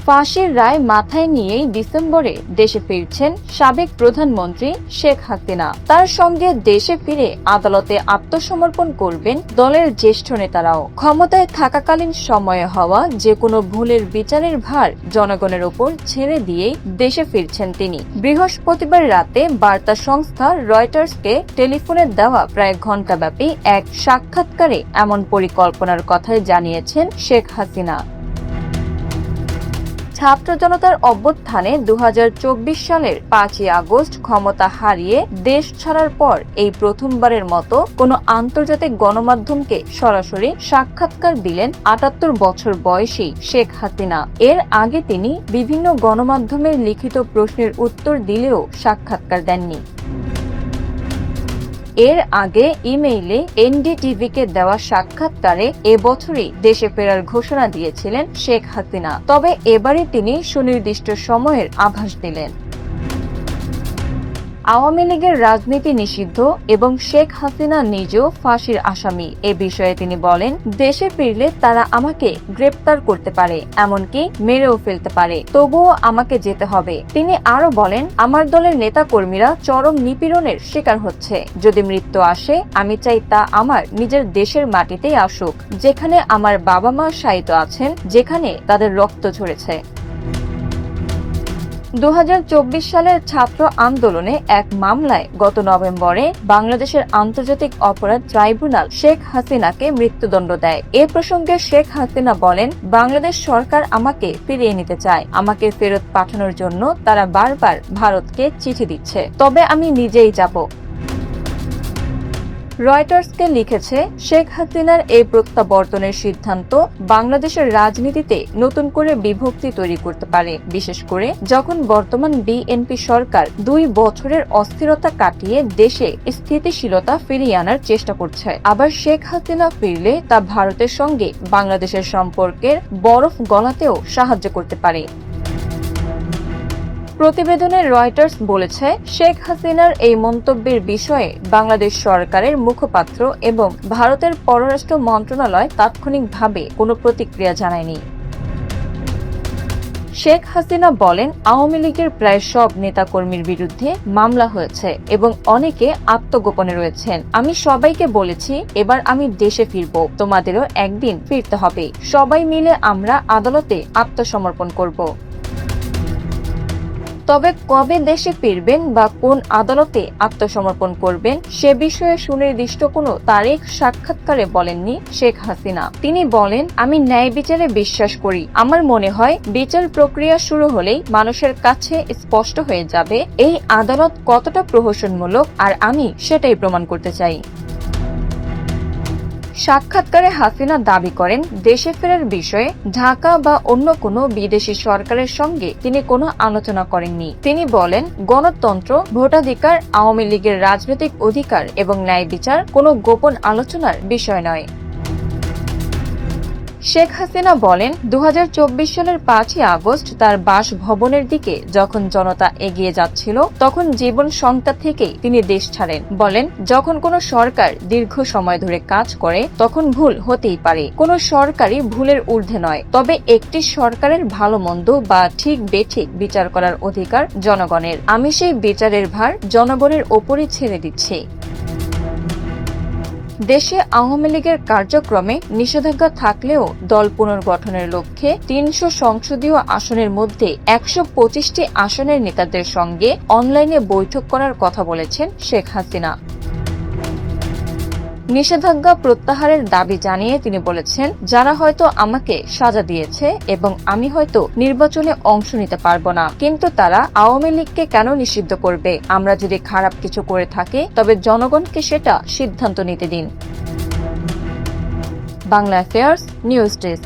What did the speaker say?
ফাঁসির রায় মাথায় নিয়েই ডিসেম্বরে দেশে ফিরছেন সাবেক প্রধানমন্ত্রী শেখ হাসিনা। তার সঙ্গে দেশে ফিরে আদালতে আত্মসমর্পণ করবেন দলের জ্যেষ্ঠ নেতারাও। ক্ষমতায় থাকাকালীন সময়ে হওয়া যে কোনো ভুলের বিচারের ভার জনগণের উপর ছেড়ে দিয়েই দেশে ফিরছেন তিনি। বৃহস্পতিবার রাতে বার্তা সংস্থা রয়টার্সকে টেলিফোনে দেওয়া প্রায় ঘণ্টাব্যাপী এক সাক্ষাৎকারে এমন পরিকল্পনার কথাই জানিয়েছেন শেখ হাসিনা। ছাত্র জনতার অভ্যুত্থানে 2024 সালের 5ই আগস্ট ক্ষমতা হারিয়ে দেশ ছাড়ার পর এই প্রথমবারের মতো কোনো আন্তর্জাতিক গণমাধ্যমকে সরাসরি সাক্ষাৎকার দিলেন 78 বছর বয়সী শেখ হাসিনা। এর আগে তিনি বিভিন্ন গণমাধ্যমের লিখিত প্রশ্নের উত্তর দিলেও সাক্ষাৎকার দেননি। এর আগে ইমেইলে এনডিটিভিকে দেওয়া সাক্ষাৎকারে এবছরই দেশে ফেরার ঘোষণা দিয়েছিলেন শেখ হাসিনা। তবে এবারে তিনি সুনির্দিষ্ট সময়ের আভাস দিলেন। আওয়ামী লীগের রাজনীতি নিষিদ্ধ এবং শেখ হাসিনা নিজেও ফাঁসির আসামি। এ বিষয়ে তিনি বলেন, দেশে ফিরলে তারা আমাকে গ্রেপ্তার করতে পারে, এমনকি মেরেও ফেলতে পারে, তবুও আমাকে যেতে হবে। তিনি আরো বলেন, আমার দলের নেতা কর্মীরা চরম নিপীড়নের শিকার হচ্ছে। যদি মৃত্যু আসে, আমি চাই তা আমার নিজের দেশের মাটিতেই আসুক, যেখানে আমার বাবা মা শায়িত আছেন, যেখানে তাদের রক্ত ঝরেছে। 2024 সালের ছাত্র আন্দোলনে এক মামলায় গত নভেম্বরে বাংলাদেশের আন্তর্জাতিক অপরাধ ট্রাইব্যুনাল শেখ হাসিনাকে মৃত্যুদণ্ড দেয়। এ প্রসঙ্গে শেখ হাসিনা বলেন, বাংলাদেশ সরকার আমাকে ফিরিয়ে নিতে চায়। আমাকে ফেরত পাঠানোর জন্য তারা বারবার ভারতকে চিঠি দিচ্ছে, তবে আমি নিজেই যাব। রয়টার্সকে লিখেছে, শেখ হাসিনার এই প্রত্যাবর্তনের সিদ্ধান্ত বাংলাদেশের রাজনীতিতে নতুন করে বিভক্তি তৈরি করতে পারে, বিশেষ করে যখন বর্তমান বিএনপি সরকার 2 বছরের অস্থিরতা কাটিয়ে দেশে স্থিতিশীলতা ফিরিয়ে আনার চেষ্টা করছে। আবার শেখ হাসিনা ফিরলে তা ভারতের সঙ্গে বাংলাদেশের সম্পর্কের বরফ গলাতেও সাহায্য করতে পারে। প্রতিবেদনে রয়টার্স বলেছে, শেখ হাসিনার এই মন্তব্যের বিষয়ে বাংলাদেশ সরকারের মুখপাত্র এবং ভারতের পররাষ্ট্র মন্ত্রণালয় তাৎক্ষণিকভাবে কোনো প্রতিক্রিয়া জানায়নি। শেখ হাসিনা বলেন, আওয়ামী লীগের প্রায় সব নেতাকর্মীর বিরুদ্ধে মামলা হয়েছে এবং অনেকে আত্মগোপনে রয়েছেন। আমি সবাইকে বলেছি, এবার আমি দেশে ফিরব, তোমাদেরও একদিন ফিরতে হবে। সবাই মিলে আমরা আদালতে আত্মসমর্পণ করব। তবে কবে দেশে ফিরবেন বা কোন আদালতে আত্মসমর্পণ করবেন সে বিষয়ে সুনির্দিষ্ট কোনো তারিখ সাক্ষাৎকারে বলেননি শেখ হাসিনা। তিনি বলেন, আমি ন্যায় বিচারে বিশ্বাস করি। আমার মনে হয় বিচার প্রক্রিয়া শুরু হলেই মানুষের কাছে স্পষ্ট হয়ে যাবে এই আদালত কতটা প্রহসনমূলক, আর আমি সেটাই প্রমাণ করতে চাই। সাক্ষাৎকারে হাসিনা দাবি করেন, দেশে ফেরার বিষয়ে ঢাকা বা অন্য কোনো বিদেশি সরকারের সঙ্গে তিনি কোনো আলোচনা করেননি। তিনি বলেন, গণতন্ত্র, ভোটাধিকার, আওয়ামী লীগের রাজনৈতিক অধিকার এবং ন্যায় বিচার কোনো গোপন আলোচনার বিষয় নয়। শেখ হাসিনা বলেন, 2024 সালের 5ই আগস্ট তার বাসভবনের দিকে যখন জনতা এগিয়ে যাচ্ছিল, তখন জীবন শঙ্কা থেকেই তিনি দেশ ছাড়েন। বলেন, যখন কোনো সরকার দীর্ঘ সময় ধরে কাজ করে তখন ভুল হতেই পারে। কোনো সরকারই ভুলের ঊর্ধ্বে নয়, তবে একটি সরকারের ভালো মন্দ বা ঠিক বেঠিক বিচার করার অধিকার জনগণের। আমি সেই বিচারের ভার জনগণের ওপরই ছেড়ে দিচ্ছি। দেশে আওয়ামী লীগের কার্যক্রমে নিষেধাজ্ঞা থাকলেও দল পুনর্গঠনের লক্ষ্যে 300 সংসদীয় আসনের মধ্যে 125টি আসনের নেতাদের সঙ্গে অনলাইনে বৈঠক করার কথা বলেছেন শেখ হাসিনা। নিষেধাজ্ঞা প্রত্যাহারের দাবি জানিয়ে তিনি বলেছেন, যারা হয়তো আমাকে সাজা দিয়েছে এবং আমি হয়তো নির্বাচনে অংশ নিতে পারবো না, কিন্তু তারা আওয়ামী লীগকে কেন নিষিদ্ধ করবে? আমরা যদি খারাপ কিছু করে থাকি তবে জনগণকে সেটা সিদ্ধান্ত নিতে দিন। Bangla affairs news desk.